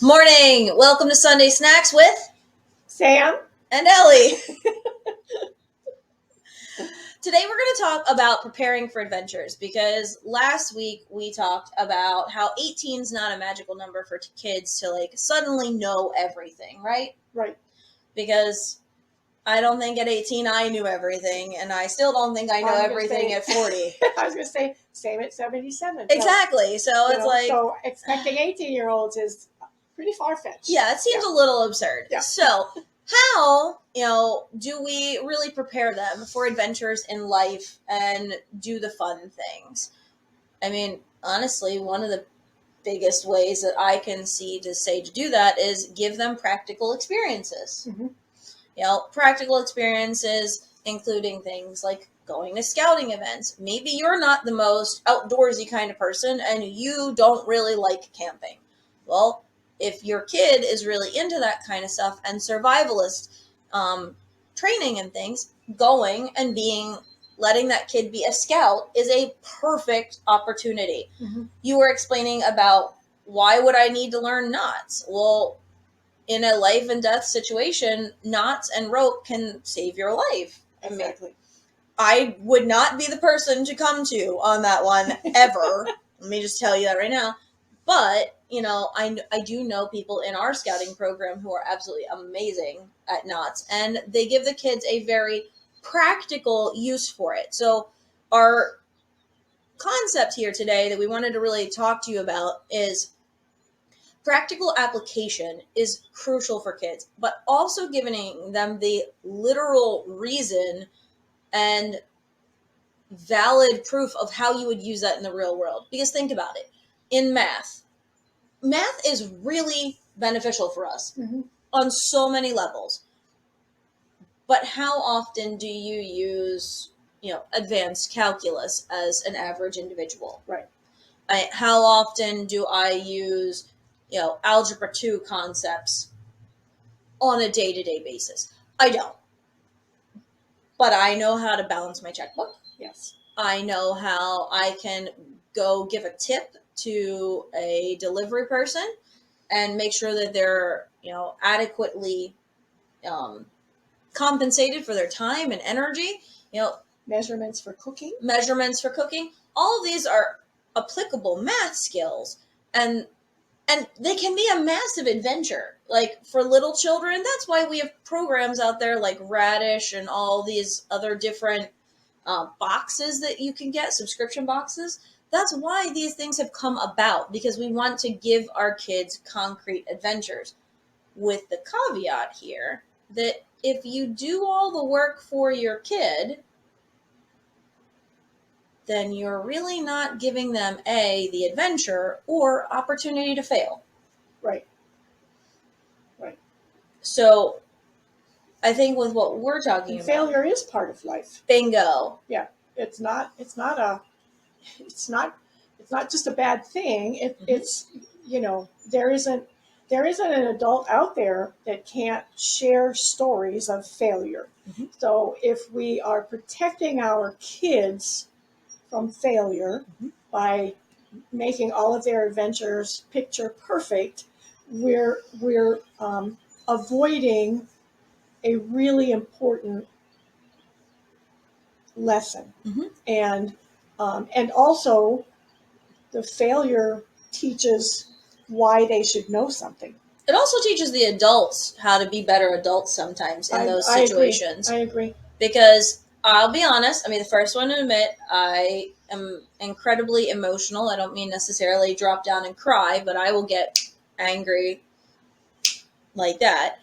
Morning! Welcome to Sunday Snacks with Sam and Ellie. Today we're going to talk about preparing for adventures because last week we talked about how 18 is not a magical number for kids to suddenly know everything, right? Right. Because I don't think at 18 I knew everything, and I still don't think I know everything at 40. I was going to say, same at 77. Exactly. So it's so expecting 18-year-olds is pretty far-fetched. Yeah, it seems a little absurd. Yeah. So how, do we really prepare them for adventures in life and do the fun things? I mean, honestly, one of the biggest ways that I can see to do that is give them practical experiences. Mm-hmm. Practical experiences including things like going to scouting events. Maybe you're not the most outdoorsy kind of person and you don't really like camping. Well, if your kid is really into that kind of stuff and survivalist training and things, going and letting that kid be a scout is a perfect opportunity. Mm-hmm. You were explaining about why would I need to learn knots? Well, in a life and death situation, knots and rope can save your life. Exactly. I would not be the person to come to on that one ever. Let me just tell you that right now. But, I do know people in our scouting program who are absolutely amazing at knots, and they give the kids a very practical use for it. So our concept here today that we wanted to really talk to you about is practical application is crucial for kids, but also giving them the literal reason and valid proof of how you would use that in the real world. Because think about it. In math is really beneficial for us on so many levels. But how often do you use, advanced calculus as an average individual? Right. How often do I use, algebra 2 concepts on a day-to-day basis? I don't. But I know how to balance my checkbook. Yes. I know how I can go give a tip to a delivery person and make sure that they're, adequately compensated for their time and energy. Measurements for cooking. All of these are applicable math skills, and they can be a massive adventure. Like for little children, that's why we have programs out there like Radish and all these other different boxes that you can get, subscription boxes. That's why these things have come about, because we want to give our kids concrete adventures, with the caveat here that if you do all the work for your kid, then you're really not giving them the adventure or opportunity to fail. Right. So I think with what we're talking about, failure is part of life. Bingo. Yeah. It's not just a bad thing. It's there isn't an adult out there that can't share stories of failure. So if we are protecting our kids from failure by making all of their adventures picture perfect, we're avoiding a really important lesson. And also the failure teaches why they should know something. It also teaches the adults how to be better adults sometimes in those situations. I agree. Because I'll be honest, the first one to admit, I am incredibly emotional. I don't mean necessarily drop down and cry, but I will get angry like that.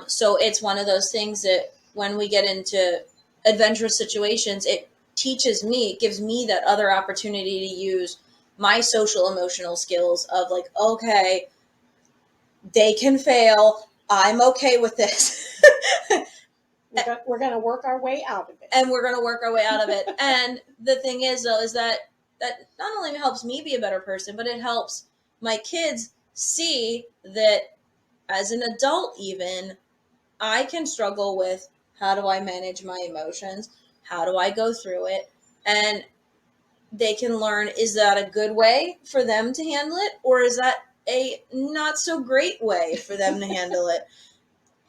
So it's one of those things that when we get into adventurous situations, it gives me that other opportunity to use my social emotional skills of okay, they can fail. I'm okay with this. We're going to work our way out of it. And the thing is, though, is that not only helps me be a better person, but it helps my kids see that as an adult, even, I can struggle with how do I manage my emotions? How do I go through it? And they can learn, is that a good way for them to handle it? Or is that a not so great way for them to handle it.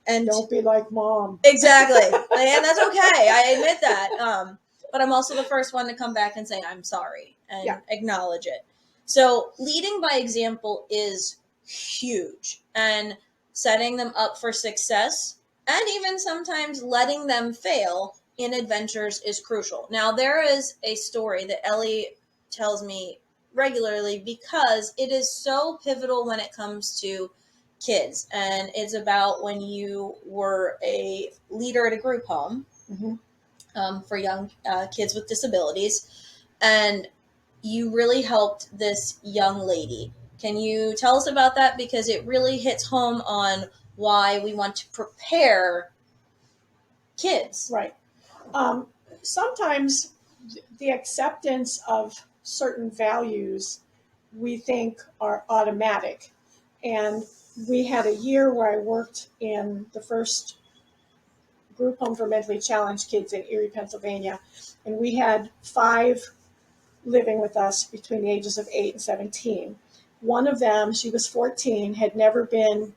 And Don't be like mom. exactly. And that's okay. I admit that. But I'm also the first one to come back and say, I'm sorry and acknowledge it. So leading by example is huge, and setting them up for success and even sometimes letting them fail in adventures is crucial. Now, there is a story that Ellie tells me regularly because it is so pivotal when it comes to kids, and it's about when you were a leader at a group home for young kids with disabilities, and you really helped this young lady. Can you tell us about that? Because it really hits home on why we want to prepare kids. Right. Sometimes the acceptance of certain values we think are automatic. And we had a year where I worked in the first group home for mentally challenged kids in Erie, Pennsylvania. And we had 5 living with us between the ages of 8 and 17. One of them, she was 14, had never been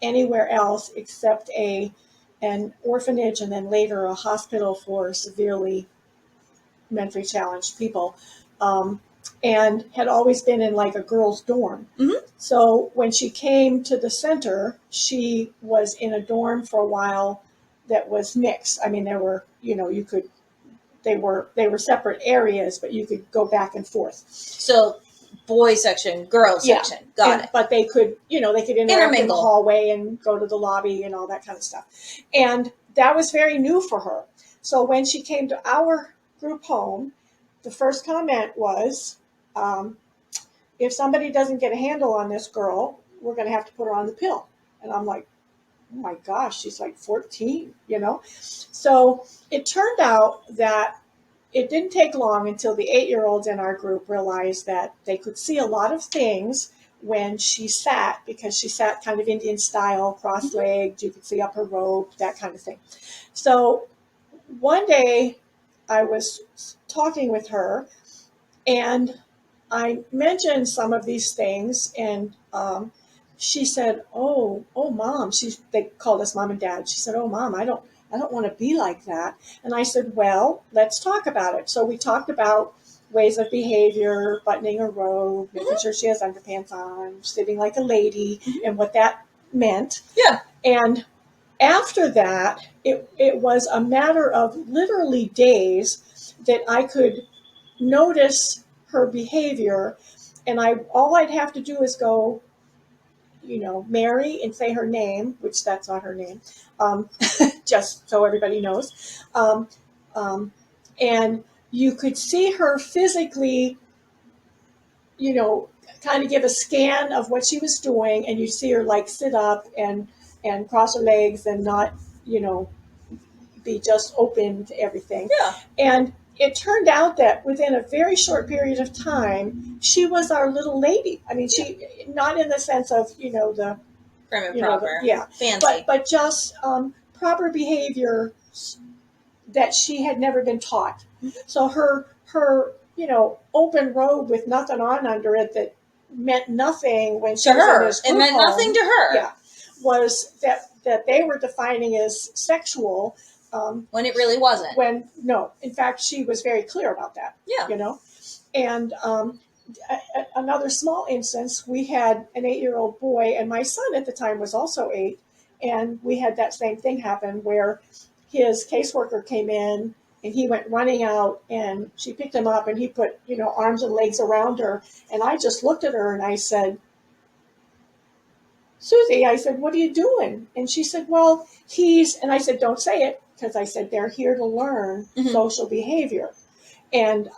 anywhere else except an orphanage and then later a hospital for severely mentally challenged people, and had always been in like a girls' dorm. Mm-hmm. So when she came to the center, she was in a dorm for a while that was mixed. I mean, there were, you could, they were separate areas, but you could go back and forth. So boy section, girl section. Got it. But they could, they could interact in the Intermingle. hallway and go to the lobby and all that kind of stuff. And that was very new for her. So when she came to our group home, the first comment was, if somebody doesn't get a handle on this girl, we're going to have to put her on the pill. And I'm like, oh my gosh, she's like 14, So it turned out that it didn't take long until the 8-year-olds in our group realized that they could see a lot of things when she sat, because she sat kind of Indian style, cross-legged. You could see up her robe, that kind of thing. So one day I was talking with her and I mentioned some of these things, and she said, "Oh, mom." They called us mom and dad. She said, "Oh, mom, I don't want to be like that." And I said, "Well, let's talk about it." So we talked about ways of behavior, buttoning her robe, making sure she has underpants on, sitting like a lady, and what that meant. Yeah. And after that, it was a matter of literally days that I could notice her behavior, and all I'd have to do is go, Mary, and say her name, which that's not her name, just so everybody knows. And you could see her physically, kind of give a scan of what she was doing, and you see her like sit up and cross her legs and not, be just open to everything. Yeah. And it turned out that within a very short period of time, she was our little lady. I mean, she, not in the sense of, the prim and proper. Fancy. But just proper behavior that she had never been taught. So her open robe with nothing on under it that meant nothing when she was in this group it meant home, nothing to her. Yeah, was that they were defining as sexual. When it really wasn't. In fact, she was very clear about that. Yeah. And another small instance, we had an 8-year-old boy, and my son at the time was also 8, and we had that same thing happen where his caseworker came in and he went running out, and she picked him up and he put, arms and legs around her, and I just looked at her and I said, "Susie," I said, "what are you doing?" And she said, "Well, and I said, "Don't say it," because I said, "They're here to learn social behavior." And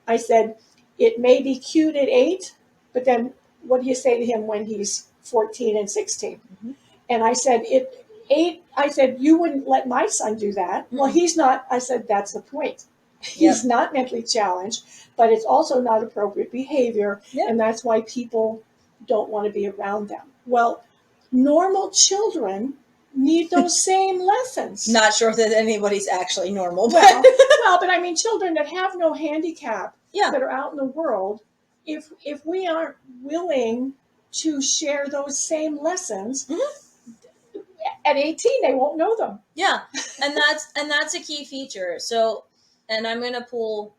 I said, "It may be cute at 8, but then what do you say to him when he's 14 and 16? And I said, I said, "You wouldn't let my son do that." Well, he's not. I said, "That's the point. He's not mentally challenged, but it's also not appropriate behavior. And that's why people don't want to be around them." Well, normal children need those same lessons. Not sure that anybody's actually normal. But but I mean, children that have no handicap that are out in the world, if we aren't willing to share those same lessons. Mm-hmm. At 18, they won't know them. Yeah, and that's a key feature. So, and I'm going to pull,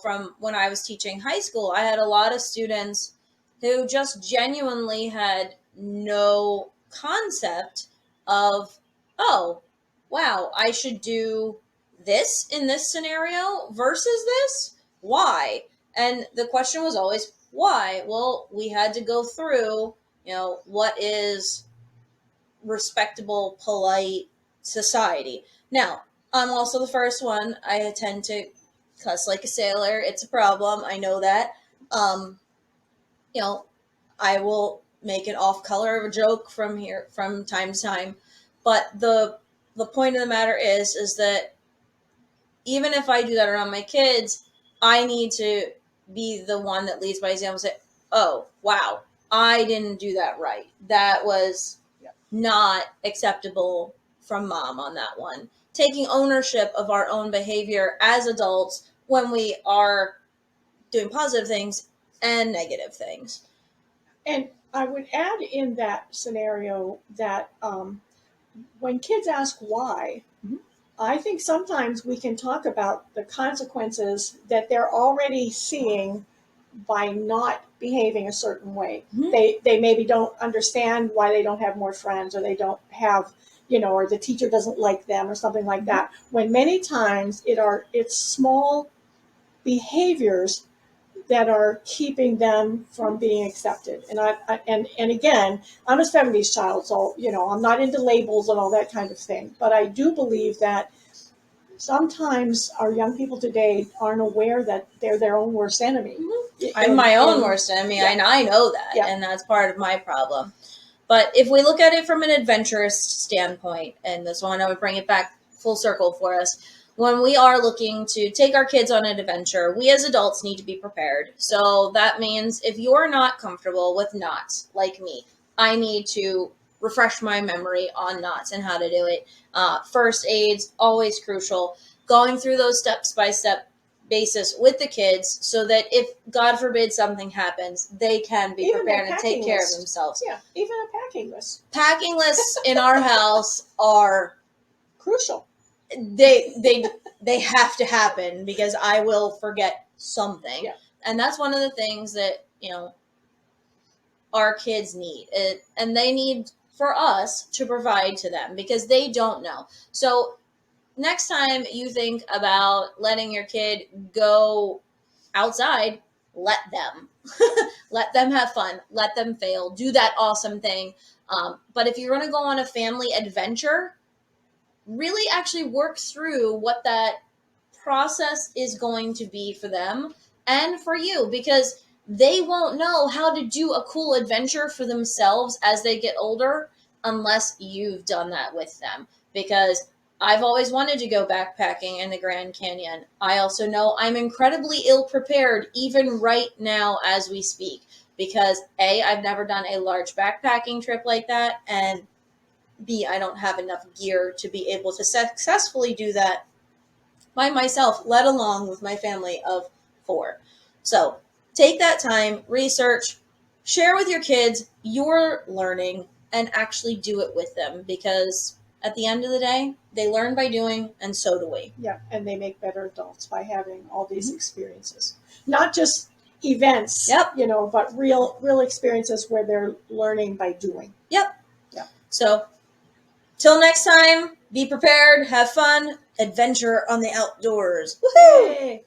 from when I was teaching high school, I had a lot of students who just genuinely had no concept of, oh, wow, I should do this in this scenario versus this. Why? And the question was always, why? Well, we had to go through, what is respectable, polite society. Now, I'm also the first one. I tend to cuss like a sailor. It's a problem. I know that. Um, I will make an off color of a joke from time to time. But the point of the matter is that even if I do that around my kids, I need to be the one that leads by example and say, oh, wow, I didn't do that right. That was not acceptable from mom on that one. Taking ownership of our own behavior as adults when we are doing positive things and negative things. And I would add in that scenario that when kids ask why, Mhm. I think sometimes we can talk about the consequences that they're already seeing by not behaving a certain way. Mhm. They maybe don't understand why they don't have more friends, or they don't have, or the teacher doesn't like them or something like that. When many times it's small behaviors that are keeping them from being accepted. And again, I'm a 70s child, so I'm not into labels and all that kind of thing. But I do believe that sometimes our young people today aren't aware that they're their own worst enemy. I'm my own worst enemy, yeah. and I know that, Yeah. and that's part of my problem. But if we look at it from an adventurous standpoint, and this one I would bring it back full circle for us, when we are looking to take our kids on an adventure, we as adults need to be prepared. So that means if you're not comfortable with knots, like me, I need to refresh my memory on knots and how to do it. First aid's always crucial. Going through those steps by step basis with the kids so that if God forbid something happens, they can be Even prepared a and take packing care list. of themselves. Yeah, even a packing list. Packing lists in our house are Crucial. they have to happen because I will forget something. Yeah. And that's one of the things that, our kids need. And they need for us to provide to them because they don't know. So next time you think about letting your kid go outside, let them. Let them have fun. Let them fail. Do that awesome thing. But if you're going to go on a family adventure, really actually work through what that process is going to be for them and for you, because they won't know how to do a cool adventure for themselves as they get older unless you've done that with them. Because I've always wanted to go backpacking in the Grand Canyon. I also know I'm incredibly ill prepared even right now as we speak, because A, I've never done a large backpacking trip like that, and B, I don't have enough gear to be able to successfully do that by myself, let alone with my family of 4. So take that time, research, share with your kids your learning, and actually do it with them, because at the end of the day, they learn by doing, and so do we. Yeah, and they make better adults by having all these experiences. Not just events, Yep. But real experiences where they're learning by doing. Yep. Yeah. So till next time, be prepared, have fun, adventure on the outdoors. Woohoo! Yay!